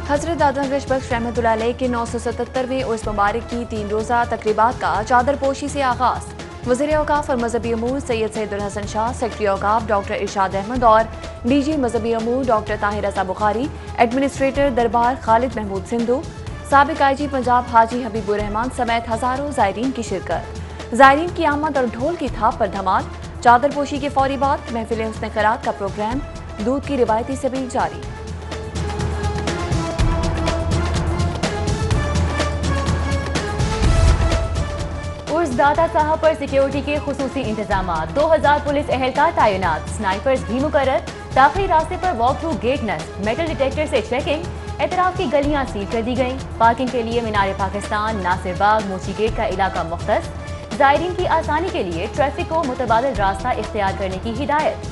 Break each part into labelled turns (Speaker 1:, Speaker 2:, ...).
Speaker 1: हजरत दातागश बख्श रहमतुल्लाह अलैह के 977वें उर्स मुबारक की 3 रोज़ा तकरीबात का चादर पोशी से आगाज़। वज़ीर औक़ाफ़ और मजहबी अमूर सैयद सईदुल हसन शाह, सेक्रेटरी औक़ाफ़ डॉक्टर इरशाद अहमद और डीजी मजहबी अमूर डॉक्टर ताहिर रज़ा बुखारी, एडमिनिस्ट्रेटर दरबार खालिद महमूद सिंधु, साबिक IG पंजाब हाजी हबीबुर रहमान समेत हज़ारों ज़ायरीन की शिरकत। ज़ायरीन की आमद और ढोल की थाप पर धमाल। चादर पोशी के फौरी बाद महफिल हुस्न क़रात का प्रोग्राम, दूध की रिवायती सबील जारी।
Speaker 2: दाता साहब पर सिक्योरिटी के खुसूसी इंतजाम, 2000 पुलिस एहलकार तैनात, स्नाइपर्स भी मुकर्रर, दाखिली रास्ते पर वॉक थ्रू गेट नस्ब, मेटल डिटेक्टर से चेकिंग, एतराफ की गलियां सील कर दी गईं। पार्किंग के लिए मीनार पाकिस्तान, नासिर बाग, मोची गेट का इलाका मुख्तस। ज़ायरीन की आसानी के लिए ट्रैफिक को मुतबादिल रास्ता इख्तियार करने की हिदायत।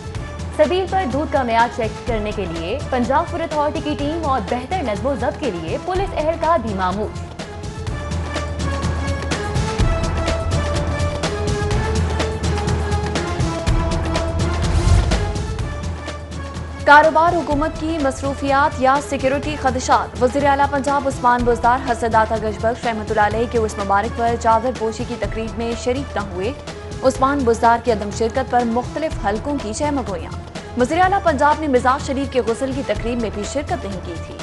Speaker 2: सबील पर दूध का मेयाद चेक करने के लिए पंजाब फूड अथॉरिटी की टीम और बेहतर नज़्मो ज़ब्त के लिए पुलिस एहलकार भी मामूर।
Speaker 1: कारोबार, हुकूमत की मसरूफियात या सिक्योरिटी खदशात। वज़ीर आला पंजाब उस्मान बुज़दार हज़रत दातागश बख्श रहमतुल्लाह अलैह के उर्स मुबारक पर चादर पोशी की तकरीब में शरीक न हुए। उस्मान बुज़दार की अदम शिरकत पर मुख्तलिफ हलकों की चहमगोयां। वज़ीर आला पंजाब ने मिजाज शरीफ के गुस्ल की तकरीब में भी शिरकत नहीं की थी।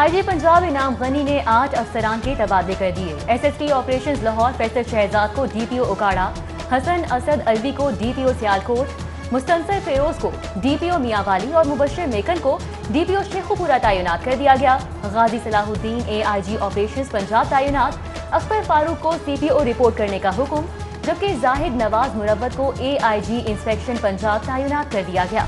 Speaker 2: IG पंजाब इनाम गनी ने 8 अफसरान के तबादले कर दिए। SSP ऑपरेशंस लाहौर फैसल शहजाद को DPO उकाड़ा, हसन असद अलवी को DPO सियालकोट, मुस्तनसर फेरोज को DPO मियांवाली और मुबश्शिर मेकन को DPO शेखुपुरा तैनात कर दिया गया। गाजी सलाहुद्दीन AIG ऑपरेशंस पंजाब तैनात, अख्तर फारूक को CPO रिपोर्ट करने का हुक्म, जबकि जाहिद नवाज मुरव्वत को AIG इंस्पेक्शन पंजाब तैनात कर दिया गया।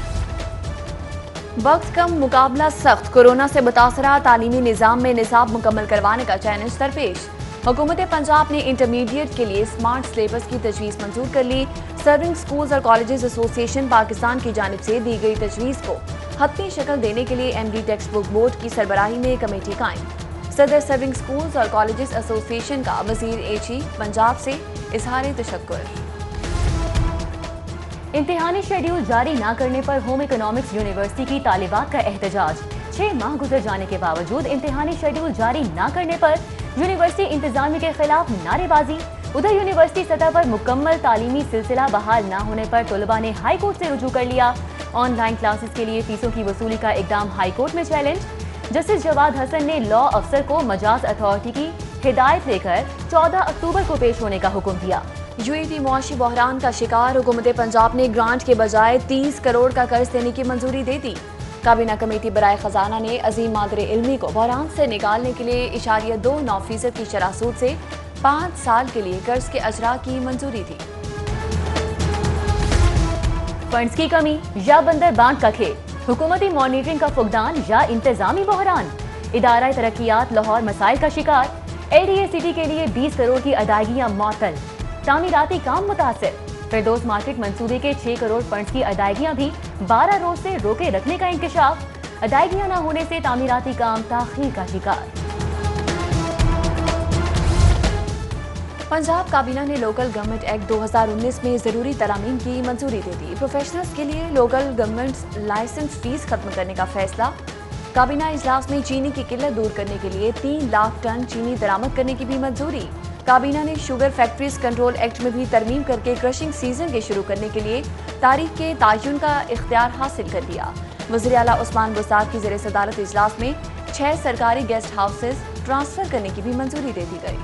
Speaker 1: वक्त कम, मुकाबला सख्त। कोरोना से मुतासरा तालीमी निज़ाम में निसाब मुकम्मल करवाने का चैलेंज दरपेश। हुकूमत पंजाब ने इंटरमीडिएट के लिए स्मार्ट सिलेबस की तजवीज़ मंजूर कर ली। सर्विंग स्कूल्स और कॉलेजेस एसोसिएशन पाकिस्तान की जानिब से दी गई तजवीज़ को हतमी शक्ल देने के लिए MD टेक्स्ट बुक बोर्ड की सरबराही में कमेटी कायम। सदर सर्विंग स्कूल्स और कॉलेजेस एसोसिएशन का वज़ीर AG पंजाब से इजहार तशक्कुर।
Speaker 2: इम्तिहानी शेड्यूल जारी न करने पर होम इकोनॉमिक्स यूनिवर्सिटी की तालिबात का एहतजाज। 6 माह गुजर जाने के बावजूद इम्तिहानी शेड्यूल जारी न करने पर यूनिवर्सिटी इंतजामिया के खिलाफ नारेबाजी। उधर यूनिवर्सिटी सतह पर मुकम्मल तालीमी सिलसिला बहाल न होने पर तलबा ने हाई कोर्ट से रुजू कर लिया। ऑनलाइन क्लासेस के लिए फीसों की वसूली का इकदाम हाई कोर्ट में चैलेंज। जस्टिस जवाद हसन ने लॉ अफसर को मजाज अथॉरिटी की हिदायत लेकर 14 अक्टूबर को पेश होने का हुक्म दिया।
Speaker 1: UAE मुआशी बहरान का शिकार। हुकूमत पंजाब ने ग्रांट के बजाय 30 करोड़ का कर्ज देने की मंजूरी दे दी। काबीना कमेटी बराए खजाना ने अजीम मादरे इल्मी को बहरान से निकालने के लिए 0.29% की शरह सूद से 5 साल के लिए कर्ज के अजरा की मंजूरी दी।
Speaker 2: फंड्स की कमी या बंदर बांट का खेल, हुकूमती मॉनिटरिंग का फुकदान या इंतजामी बहरान। इदारा तरक्कियात लाहौर मसाइल का शिकार। LDA-सिटी के लिए 20 करोड़ की अदायगियां मुअत्तल, तामीराती काम मुतासिर। फिरदौस मार्केट मंसूबे के 6 करोड़ फंड्स की अदायगियां भी 12 रोज से रोके रखने का इंकशाफ। अदायगियां न होने से तामीराती काम ताखीर का शिकार।
Speaker 1: पंजाब काबीना ने लोकल गवर्नमेंट एक्ट 2019 में जरूरी तरामीम की मंजूरी दे दी। प्रोफेशनल्स के लिए लोकल गवर्नमेंट लाइसेंस फीस खत्म करने का फैसला। काबीना इजलास में चीनी की किल्लत दूर करने के लिए 3 लाख टन चीनी दरामद करने की भी मंजूरी। काबीना ने शुगर फैक्ट्रीज कंट्रोल एक्ट में भी तरमीम करके क्रशिंग सीजन के शुरू करने के लिए तारीख के तयन का इख्तियार हासिल कर दिया। वज़ीर आला उस्मान बुज़दार की ज़ेर सदारत इजलास में 6 सरकारी गेस्ट हाउसेज ट्रांसफर करने की भी मंजूरी दे दी गई।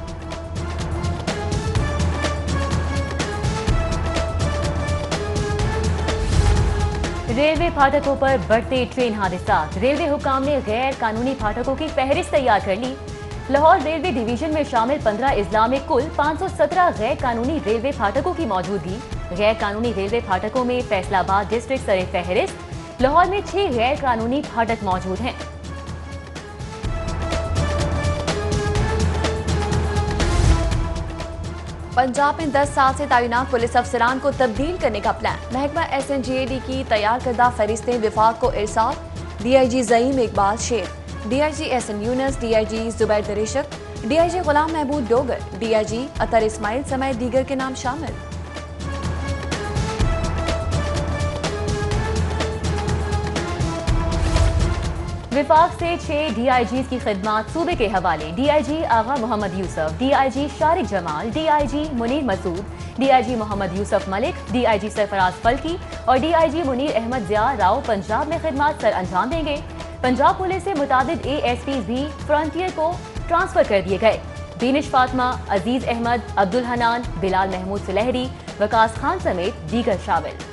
Speaker 2: रेलवे फाटकों पर बढ़ते ट्रेन हादसात। रेलवे हुकाम ने गैर कानूनी फाटकों की फहरिस्त तैयार कर ली। लाहौर रेलवे डिवीजन में शामिल 15 अजला में कुल 517 गैर कानूनी रेलवे फाटकों की मौजूदगी। गैर कानूनी रेलवे फाटकों में फैसलाबाद डिस्ट्रिक्ट सरे फहरिस्त। लाहौर में 6 गैर कानूनी फाटक मौजूद हैं।
Speaker 1: पंजाब में 10 साल से तैनात पुलिस अफसरान को तब्दील करने का प्लान। महकमा SNGAD की तैयार करदा फहरिस्तें विफाक को इरसाल। DIG Zaeem Iqbal Sheikh, DIG SN Yunus, DIG Zubair दरिशक, DIG गुलाम महमूद डोगर, DIG अतर इस्माइल समेत दीगर के नाम शामिल।
Speaker 2: विफाक से 6 DIG की खिदमात सूबे के हवाले। DIG आगा Mohammad Yusuf, DIG Shariq Jamal, DIG Munir Masood, DIG Mohammad Yusuf Malik, DIG Sarfaraz फल्की और DIG मुनीर अहमद जिया राव पंजाब में खिदमात सर अंजाम देंगे। पंजाब पुलिस से मुताबिद ASPs भी फ्रंटियर को ट्रांसफर कर दिए गए। बीनिश फातिमा, अजीज अहमद, अब्दुल हनान, बिलाल महमूद सुलहरी, वकास खान समेत दीगर शामिल।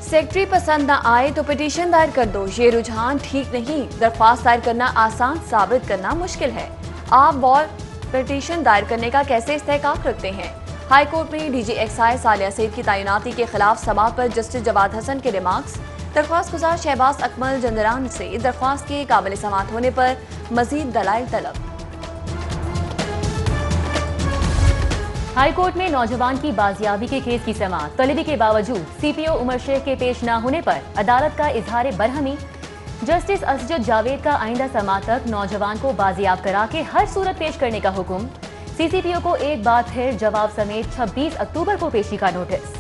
Speaker 1: सेक्रेटरी पसंद न आए तो पिटीशन दायर कर दो, ये रुझान ठीक नहीं। दरख्वास्त दायर करना आसान, साबित करना मुश्किल है। आप वॉल पिटीशन दायर करने का कैसे इस्तेहकाक रखते हैं? हाई कोर्ट में DG एक्साइज सालिया सईद की तैनाती के खिलाफ समाअत पर जस्टिस जवाद हसन के रिमार्क्स। दरख्वास्त गुजार शहबाज अकमल जंदरान से दरख्वास्त के काबिल समाअत होने पर मजीद दलाइल तलब।
Speaker 2: हाई कोर्ट में नौजवान की बाजियाबी के केस की समाअत। तलबी के बावजूद CPO उमर शेख के पेश न होने पर अदालत का इजहार बरहमी। जस्टिस असजद जावेद का आइंदा समाअत तक नौजवान को बाजियाब करा के हर सूरत पेश करने का हुक्म। CCPO को एक बार फिर जवाब समेत 26 अक्टूबर को पेशी का नोटिस।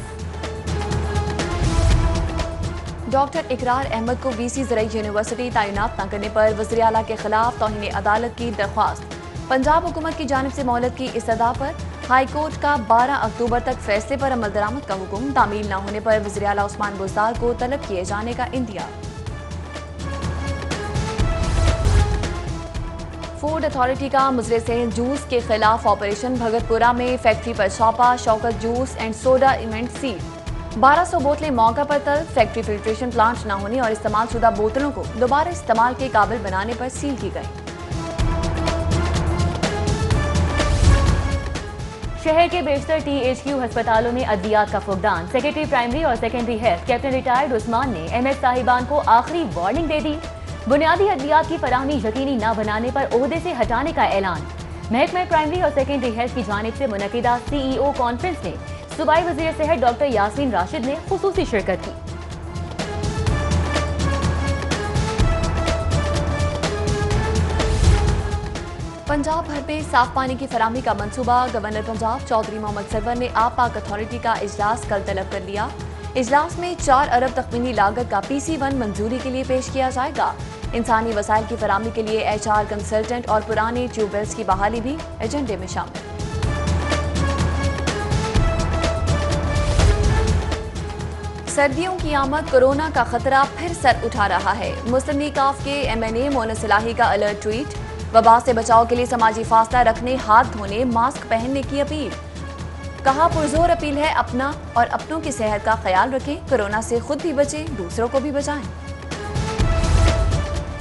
Speaker 1: डॉक्टर इकरार अहमद को VC ज़राई यूनिवर्सिटी तैनात न करने पर वज़ीर आला के खिलाफ तौहीन अदालत की दरख्वास्त। पंजाब हुकूमत की जानिब से मोहलत की इस्तदा पर हाई कोर्ट का 12 अक्टूबर तक फैसले पर अमल दरामद का हुक्म। तामील न होने पर वज़ीर आला उस्मान बुज़दार को तलब किए जाने का इंदिया। फूड अथॉरिटी का मुजरे सेहत जूस के खिलाफ ऑपरेशन। भगतपुरा में फैक्ट्री पर छापा। Shaukat juice and soda event seal. 1200 बोतलें मौका पर तलब। फैक्ट्री फिल्ट्रेशन प्लांट न होने और इस्तेमाल शुदा बोतलों को दोबारा इस्तेमाल के काबिल बनाने पर सील की गई।
Speaker 2: शहर के बेशतर THQ अस्पतालों में अद्वियात का फुकदान। सेक्रेटरी प्राइमरी और secondary health captain retired Usman ने MS साहिबान को आखिरी वार्निंग दे दी। बुनियादी अद्वियात की फराहमी यकीनी न बनाने पर ओहदे से हटाने का ऐलान। महकमा प्राइमरी और सेकेंडरी हेल्थ की जानिब से मुनकिदा CEO कॉन्फ्रेंस में सूबाई वज़ीर सेहत डॉक्टर यासीन राशिद ने खुसूसी शिरकत की।
Speaker 1: पंजाब भर में साफ पानी की फराहमी का मंसूबा। गवर्नर पंजाब चौधरी मोहम्मद सरवर ने आप पाक अथॉरिटी का इजलास कल तलब कर लिया। इजलास में 4 अरब तखमीनी लागत का PC1 मंजूरी के लिए पेश किया जाएगा। इंसानी वसाइल की फराहमी के लिए HR कंसल्टेंट और पुराने ट्यूबवेल्स की बहाली भी एजेंडे में शामिल। सर्दियों की आमद, कोरोना का खतरा फिर सर उठा रहा है। मुस्लिम लीग काफ के MNA मोनस इलाही का अलर्ट ट्वीट। वबा से बचाव के लिए समाजी फासला रखने, हाथ धोने, मास्क पहनने की अपील। कहा पुरजोर अपील है अपना और अपनों की सेहत का ख्याल रखें। कोरोना से खुद भी बचें, दूसरों को भी बचाएं।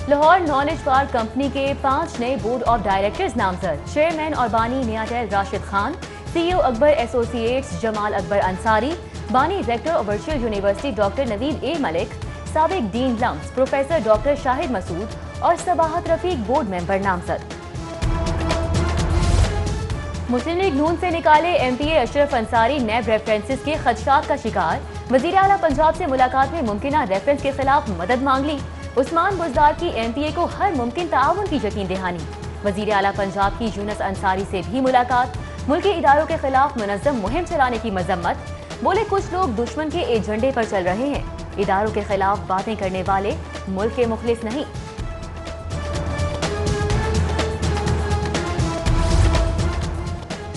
Speaker 2: लाहौर नॉलेज पार्क कंपनी के 5 नए बोर्ड ऑफ डायरेक्टर्स नामजद। चेयरमैन और बानी नियाटेल राशिद खान, CEO अकबर एसोसिएट्स जमाल अकबर अंसारी, बानी rector of virtual university doctor Naveed A Malik, साबिक dean LUMS professor doctor Shahid Masood और सबाहत रफीक बोर्ड मेंबर नामजद। मुस्लिम लीग नून से निकाले MPA अशरफ अंसारी नैब रेफरेंसेस के खदशात का शिकार। वज़ीर आला पंजाब से मुलाकात में मुमकिना रेफरेंस के खिलाफ मदद मांग ली। उस्मान बुज़दार की MPA को हर मुमकिन ताउन की यकीन दहानी। वज़ीर आला पंजाब की यूनुस अंसारी से भी मुलाकात। मुल्की इदारों के खिलाफ मुनज़्ज़म मुहिम चलाने की मजम्मत। बोले कुछ लोग दुश्मन के एजेंडे पर चल रहे हैं। इदारों के खिलाफ बातें करने वाले मुल्क के मुखलिस नहीं।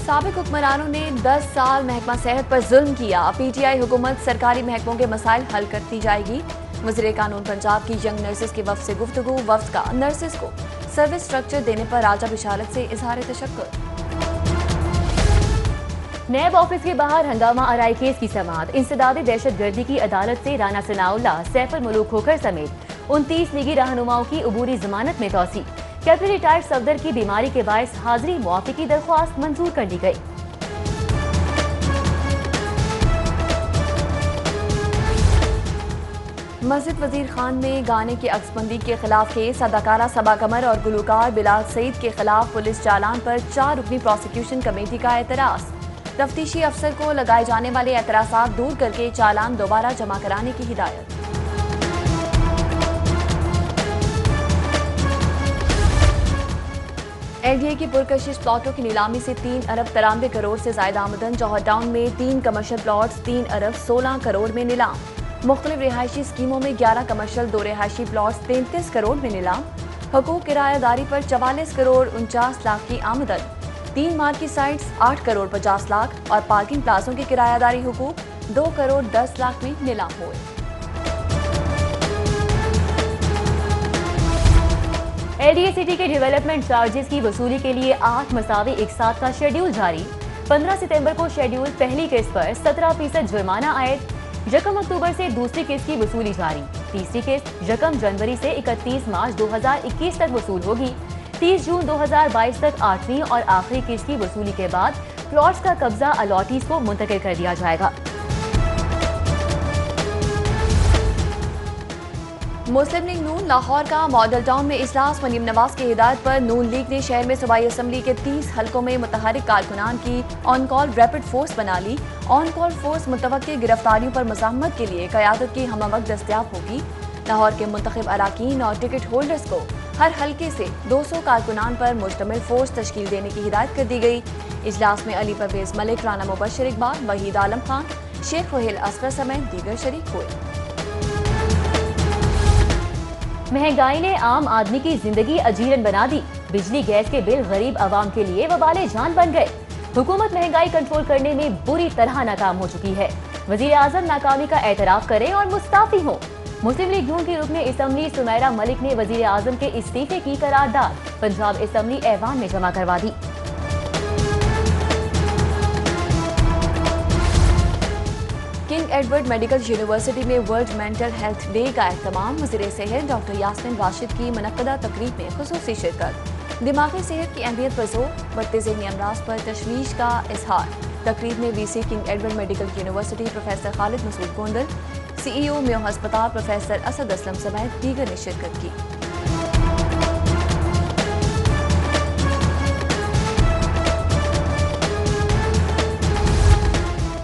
Speaker 1: साबिक हुक्मरानों ने 10 साल महकमा सेहत पर जुल्म किया। PTI हुकूमत सरकारी महकमों के मसाइल हल करती जाएगी। वज़ीर कानून पंजाब की यंग नर्सेस के वफ्द से गुफ्तगू। वफ्द का नर्सेस को सर्विस स्ट्रक्चर देने पर राजा बिशारत से इजहार तशक्कुर।
Speaker 2: नैब ऑफिस के बाहर हंगामा आराई केस की समाअत। इंसदादी दहशतगर्दी की अदालत से राना सनाउल्लाह, सैफुल मुलूक खोखर समेत 29 लीगी रहनुमाओं की अबूरी जमानत में तौसी। कैप्टन रिटायर्ड सफदर की बीमारी के बायस हाजिरी मुआफी की दरख्वास्त मंजूर कर ली गई।
Speaker 1: मस्जिद वजीर खान में गाने की अक्सबंदी के खिलाफ केस। अदाकारा सबा कमर और गुलकार बिलाल सईद के खिलाफ पुलिस चालान पर 4 रुकनी प्रोसिक्यूशन कमेटी का एतराज। तफ्तीशी अफसर को लगाए जाने वाले एतराज़ात दूर करके चालान दोबारा जमा कराने की हिदायत। LDA की पुरकशिश प्लॉटों की नीलामी से 3 अरब 93 करोड़ से ज्यादा आमदन। जौहर टाउन में 3 कमर्शियल प्लॉट्स 3 अरब 16 करोड़ में नीलाम। मुख्तलिफ रिहायशी स्कीमों में 11 कमर्शियल 2 रिहायशी प्लॉट्स 33 करोड़ में नीलाम। हकूक किरायादारी पर 44 करोड़ 49 लाख की आमदन। 3 मार्की साइट्स 8 करोड़ 50 लाख और पार्किंग प्लाजों की किरायादारी हुकूक 2 करोड़ 10 लाख में नीलाम हुए।
Speaker 2: LDA सिटी के डेवलपमेंट चार्जेस की वसूली के लिए 8 मसावी एक साथ का शेड्यूल जारी। 15 सितंबर को शेड्यूल पहली किस्त पर 17% जुर्माना आयद। यकम अक्टूबर से दूसरी किस्त की वसूली जारी। तीसरी किस्त यकम जनवरी से 31 मार्च 2021 तक वसूल होगी। 30 जून 2022 तक 8वीं और आखिरी किस्त की वसूली के बाद प्लॉट्स का कब्जा अलॉटीज को मुंतकिल कर दिया जाएगा।
Speaker 1: मुस्लिम लीग नून लाहौर का मॉडल टाउन में इजलास। मरीम नवाज की हिदायत पर नून लीग ने शहर में सूबाई असम्बली के 30 हलकों में मुतहरिक कारकुनान की ऑन कॉल रैपिड फोर्स बना ली। ऑन कॉल फोर्स मुतवक्किल गिरफ्तारियों पर मज़ाहमत के लिए क़यादत की हमवक्त दस्तयाब होगी। लाहौर के मुंतखब अराकीन और टिकट होल्डर्स को हर हल्के से 200 कारकुनान पर मुश्तमिल फोर्स तश्कील देने की हिदायत कर दी गई। इजलास में अली परवेज मलिक, राना मुबशर इकबाल, वहीद आलम खान, शेख वहील असगर समेत दीगर शरीक हुए।
Speaker 2: महंगाई ने आम आदमी की जिंदगी अजीरन बना दी। बिजली गैस के बिल गरीब आवाम के लिए वबाले जान बन गए। हुकूमत महंगाई कंट्रोल करने में बुरी तरह नाकाम हो चुकी है। वजीर आजम नाकामी का एतराफ करें और मुस्ताफी हो। मुस्लिम लीग नून की रुकने असम्बली सुमैरा मलिक ने वजीर आजम के इस्तीफे की करारदाद पंजाब असम्बली ऐवान में जमा करवा दी।
Speaker 1: किंग एडवर्ड मेडिकल यूनिवर्सिटी में वर्ल्ड मेंटल हेल्थ डे का एहतमाम। वज़ीर सेहत डॉक्टर यास्मीन राशिद की मुनक्कदा तकरीब में खुसूसी शिरकत। दिमागी सेहत की अहमियत पर जोर, बढ़ते ज़हनी अमराज पर तशवीश का इजहार। तकरीब में VC King Edward Medical University professor Khalid Masood Gondal, CEO Mayo हस्पताल प्रोफेसर असद असलम समेत दीगर ने शिरकत की।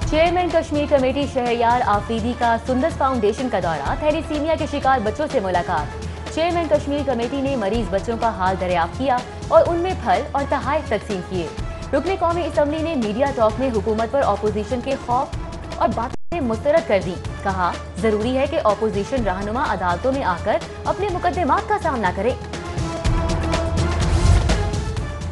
Speaker 2: चेयरमैन कश्मीर कमेटी शहरयार आफरीदी का सुंदस फाउंडेशन का दौरा। थैलीसीमिया के शिकार बच्चों से मुलाकात। चेयरमैन कश्मीर कमेटी ने मरीज बच्चों का हाल दरियाफ्त किया और उनमें फल और तहाइफ तकसीम किए। रुकने कौमी असम्बली ने मीडिया टॉक में हुकूमत पर अपोजिशन के खौफ और बातें मुस्तरद कर दी। कहा, जरूरी है कि अपोजिशन रहनुमा अदालतों में आकर अपने मुकदमात का सामना करे।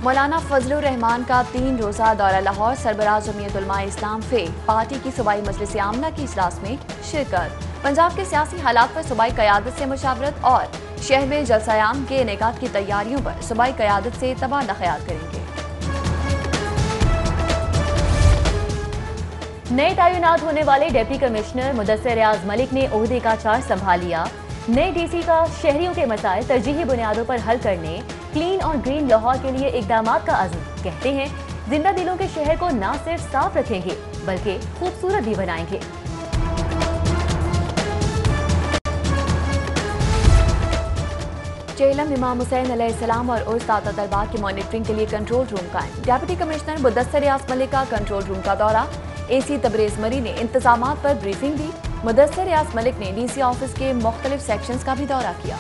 Speaker 1: मौलाना फजलुर रहमान का 3 रोजा दौरा लाहौर। सरबराह जमीयत उलमा इस्लाम फे पार्टी की सूबाई मजलिस आमला की इजलास में शिरकत। पंजाब के सियासी हालात पर सूबाई क़यादत से मुशावरत और शहर में जलसायाम के इनेकाद की तैयारियों पर सूबाई क़यादत से तबादला ख्याल करेंगे।
Speaker 2: नए तैनात होने वाले डिप्टी कमिश्नर मुदस्सिर रियाज मलिक ने ओहदे का चार्ज संभाल लिया। नए DC का शहरियों के मसाइल तरजीही बुनियादों पर हल करने, क्लीन और ग्रीन लाहौर के लिए इकदामात का अज़्म। कहते हैं, जिंदा दिलों के शहर को न सिर्फ साफ रखेंगे बल्कि खूबसूरत भी बनाएंगे।
Speaker 1: चेलम इमाम हुसैन अलैहिस्सलाम और उर्स दाता दरबार की मॉनिटरिंग के लिए कंट्रोल रूम कायम। डिप्टी कमिश्नर मुदस्सिर रियाज मलिक का कंट्रोल रूम का दौरा। AC तबरेज मरी ने इंतजामात पर ब्रीफिंग दी। मुदस्सिर रियाज मलिक ने DC ऑफिस के मुख्तलिफ सेक्शंस का भी दौरा किया।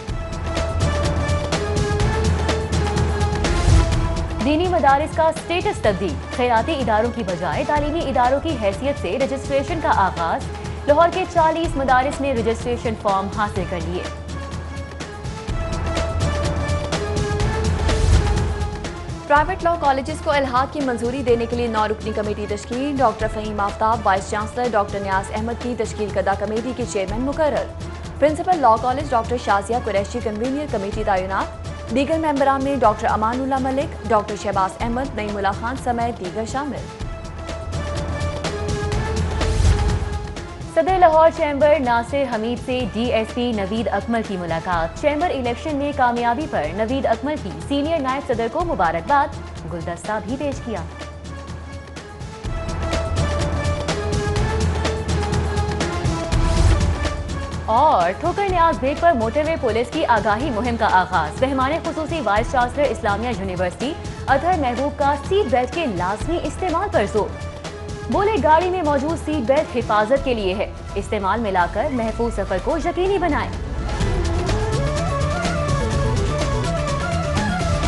Speaker 2: दीनी मदारिस का स्टेटस तब्दील। खैराती इदारों की बजाय तालीमी इदारों की हैसियत से रजिस्ट्रेशन का आगाज। लाहौर के 40 मदारिस ने रजिस्ट्रेशन फॉर्म हासिल कर लिए।
Speaker 1: प्राइवेट लॉ कॉलेजेस को इल्हाक की मंजूरी देने के लिए 9 रुकनी कमेटी तश्कील। Doctor Faheem Aftab vice chancellor, doctor Niaz Ahmed की तश्कील करदा कमेटी के चेयरमैन मुकर्रर। Principal law college doctor Shazia Qureshi convener committee तैनात। दीगर मेंबरान में डॉक्टर अमानुल्लाह मलिक, डॉक्टर शहबाज अहमद, नईमुल्लाह खान समेत दीगर शामिल।
Speaker 2: सदर लाहौर चैम्बर नासिर हमीद से DSP नवीद अकमल की मुलाकात। चैम्बर इलेक्शन में कामयाबी पर नवीद अकमल की सीनियर नायब सदर को मुबारकबाद। गुलदस्ता भी पेश किया। और ठोकर न्याज बेग पर मोटरवे पुलिस की आगाही मुहिम का आगाज। रहमाने खुसूसी vice chancellor Islamia university Athar Mehboob का सीट बेल्ट के लाजमी इस्तेमाल पर जोर। बोले, गाड़ी में मौजूद सीट बेल्ट हिफाजत के लिए है, इस्तेमाल में लाकर महफूज सफर को यकीनी बनाएं।